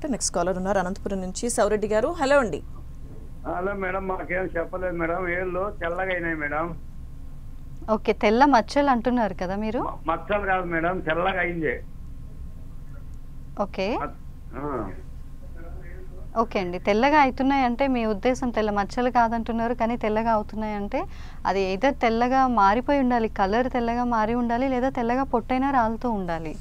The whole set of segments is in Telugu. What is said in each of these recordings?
డాక్టర్. నెక్స్ట్ కాలర్ ఉన్నారు అనంతపురం నుంచి సౌరెడ్డి గారు. హలో అండి. హలో మేడం, మాకేం చెప్పలేదు మేడం. ఏళ్ళు తెల్లగా అయినాయి మేడం. ఓకే, తెల్ల మచ్చలు అంటున్నారు కదా మీరు? మచ్చలు కాదు మేడం, తెల్లగా అయింది. ఓకే ఓకే అండి. తెల్లగా అవుతున్నాయి అంటే మీ ఉద్దేశం తెల్ల మచ్చలు కాదంటున్నారు, కానీ తెల్లగా అవుతున్నాయి అంటే అది ఏదో తెల్లగా మారిపోయి ఉండాలి, కలర్ తెల్లగా మారి ఉండాలి, లేదా తెల్లగా పొట్టైనా రాలుతూ ఉండాలి,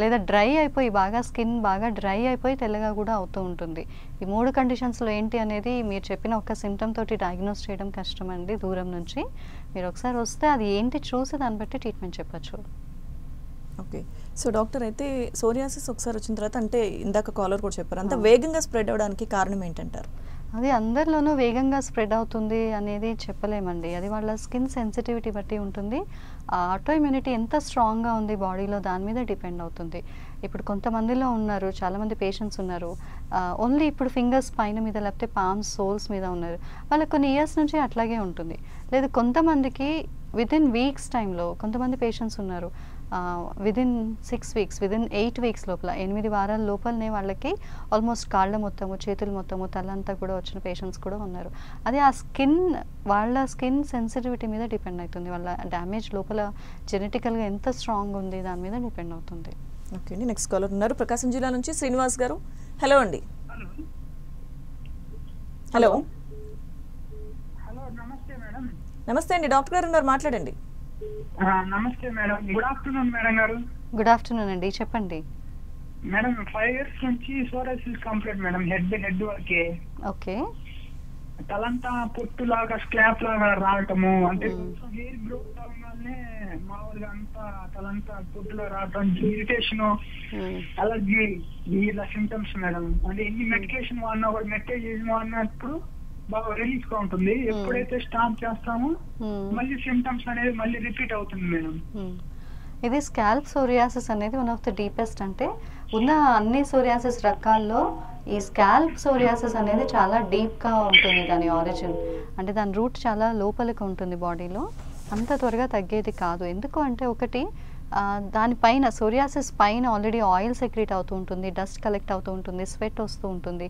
లేదా డ్రై అయిపోయి బాగా స్కిన్ బాగా డ్రై అయిపోయి తెల్లగా కూడా అవుతూ ఉంటుంది. ఈ 3 కండిషన్స్లో ఏంటి అనేది మీరు చెప్పిన ఒక సిమ్టమ్ తోటి డయాగ్నోస్ చేయడం కష్టం అండి దూరం నుంచి. మీరు ఒకసారి వస్తే అది ఏంటి చూసి దాన్ని బట్టి ట్రీట్మెంట్ చెప్పచ్చు. ఓకే. సో డాక్టర్, అయితే సోరియాసిస్ ఒకసారి వచ్చిన తర్వాత అంటే ఇందాక కాలర్ కూడా చెప్పారు, అంత వేగంగా స్ప్రెడ్ అవ్వడానికి కారణం ఏంటంటారు? అది అందరిలోనూ వేగంగా స్ప్రెడ్ అవుతుంది అనేది చెప్పలేమండి. అది వాళ్ళ స్కిన్ సెన్సిటివిటీ బట్టి ఉంటుంది. ఆటో ఇమ్యూనిటీ ఎంత స్ట్రాంగ్గా ఉంది బాడీలో దాని మీద డిపెండ్ అవుతుంది. ఇప్పుడు కొంతమందిలో ఉన్నారు, చాలామంది పేషెంట్స్ ఉన్నారు, ఓన్లీ ఇప్పుడు ఫింగర్స్ పైన మీద లేకపోతే పామ్స్ సోల్స్ మీద ఉన్నారు, వాళ్ళకి కొన్ని ఇయర్స్ నుంచి అట్లాగే ఉంటుంది. లేదు కొంతమందికి విదిన్ వీక్స్ టైంలో కొంతమంది పేషెంట్స్ ఉన్నారు, విదిన్ 6 వీక్స్, విదిన్ 8 వీక్స్ లోపల 8 వారాల లోపలనే వాళ్ళకి ఆల్మోస్ట్ కాళ్ళ మొత్తము, చేతులు మొత్తము, తలంతా కూడా వచ్చిన పేషెంట్స్ కూడా ఉన్నారు. అది ఆ స్కిన్, వాళ్ళ స్కిన్ సెన్సిటివిటీ మీద డిపెండ్ అవుతుంది. వాళ్ళ డ్యామేజ్ లోపల జెనెటికల్గా ఎంత స్ట్రాంగ్ ఉంది దాని మీద డిపెండ్ అవుతుంది. ఓకే అండి. నెక్స్ట్ కాలర్ ఉన్నారు ప్రకాశం జిల్లా నుంచి శ్రీనివాస్ గారు. హలో అండి. హలో. హలో, నమస్తే మేడం. నమస్తే అండి, డాక్టర్ గారు ఉన్నారు, మాట్లాడండి. నమస్తే మేడం. గుడ్ ఆఫ్టర్నూన్ మేడం గారు. గుడ్ ఆఫ్టర్నూన్ అండి, చెప్పండి. మేడం 5 ఇయర్స్ నుంచి సోరియాసిస్ కంప్లీట్ మేడం, హెడ్ వరకే. ఓకే. తలంతా పొట్టులాగా స్క్రాప్ లాగా రావటము, అంటే హెయిర్ గ్రోత్ అవగానే మామూలుగా అంతా తలంతా పొట్టులో రావటం, ఇరిటేషన్, అలర్జీ, ఇలా సిమ్టమ్స్ మేడం. అంటే ఎన్ని మెడికేషన్ వాడినా కూడా మెడికేషన్ వాడినప్పుడు బాగా రిలీఫ్ గా ఉంటుంది. ఎప్పుడైతే స్టాప్ చేస్తామో మళ్ళీ సిమ్టమ్స్ అనేది మళ్ళీ రిపీట్ అవుతుంది మేడం. ఇది స్కాల్ప్ సోరియాసిస్ అనేది వన్ ఆఫ్ ద డీపెస్ట్, అంటే ఉన్న అన్ని సోరియాసిస్ రకాల్లో ఈ స్కాల్ప్ సోరియాసిస్ అనేది చాలా డీప్గా ఉంటుంది. దాని ఆరిజిన్ అంటే దాని రూట్ చాలా లోపలికి ఉంటుంది బాడీలో, అంత త్వరగా తగ్గేది కాదు. ఎందుకు అంటే ఒకటి దానిపైన సోరియాసిస్ పైన ఆల్రెడీ ఆయిల్ సెక్రీట్ అవుతూ ఉంటుంది, డస్ట్ కలెక్ట్ అవుతూ ఉంటుంది, స్వెట్ వస్తూ ఉంటుంది,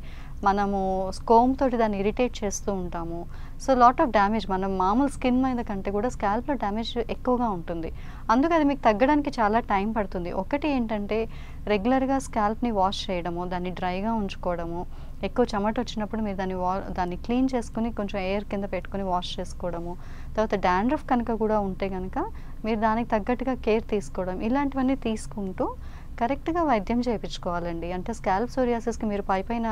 మనము స్కోమ్ తోటి దాన్ని ఇరిటేట్ చేస్తూ ఉంటాము. సో లాట్ ఆఫ్ డ్యామేజ్ మనం మామూలు స్కిన్ మీద కంటే కూడా స్కాల్ప్లో డ్యామేజ్ ఎక్కువగా ఉంటుంది. అందుకు అది మీకు తగ్గడానికి చాలా టైం పడుతుంది. ఒకటి ఏంటంటే రెగ్యులర్గా స్కాల్ప్ని వాష్ చేయడము, దాన్ని డ్రైగా ఉంచుకోవడము, ఎక్కువ చెమట వచ్చినప్పుడు మీరు దాన్ని క్లీన్ చేసుకుని కొంచెం ఎయిర్ కింద పెట్టుకుని వాష్ చేసుకోవడము, తర్వాత డాండ్రఫ్ కనుక కూడా ఉంటే కనుక మీరు దానికి తగ్గట్టుగా కేర్ తీసుకోవడం, ఇలాంటివన్నీ తీసుకుంటూ కరెక్ట్గా వైద్యం చేయించుకోవాలండి. అంటే స్కాల్ప్ సోరియాసిస్కి మీరు పైన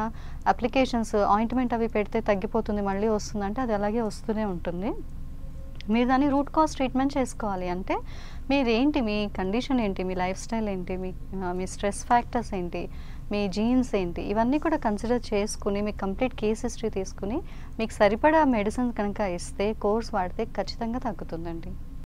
అప్లికేషన్స్ ఆయింట్మెంట్ అవి పెడితే తగ్గిపోతుంది మళ్ళీ వస్తుందంటే అది అలాగే వస్తూనే ఉంటుంది. మీరు దాన్ని రూట్ కాజ్ ట్రీట్మెంట్ చేసుకోవాలి. అంటే మీరేంటి, మీ కండిషన్ ఏంటి, మీ లైఫ్ స్టైల్ ఏంటి, మీ స్ట్రెస్ ఫ్యాక్టర్స్ ఏంటి, మీ జీన్స్ ఏంటి, ఇవన్నీ కూడా కన్సిడర్ చేసుకుని మీకు కంప్లీట్ కేస్ హిస్టరీ తీసుకుని మీకు సరిపడా మెడిసిన్స్ కనుక ఇస్తే కోర్స్ వాడితే ఖచ్చితంగా తగ్గుతుందండి.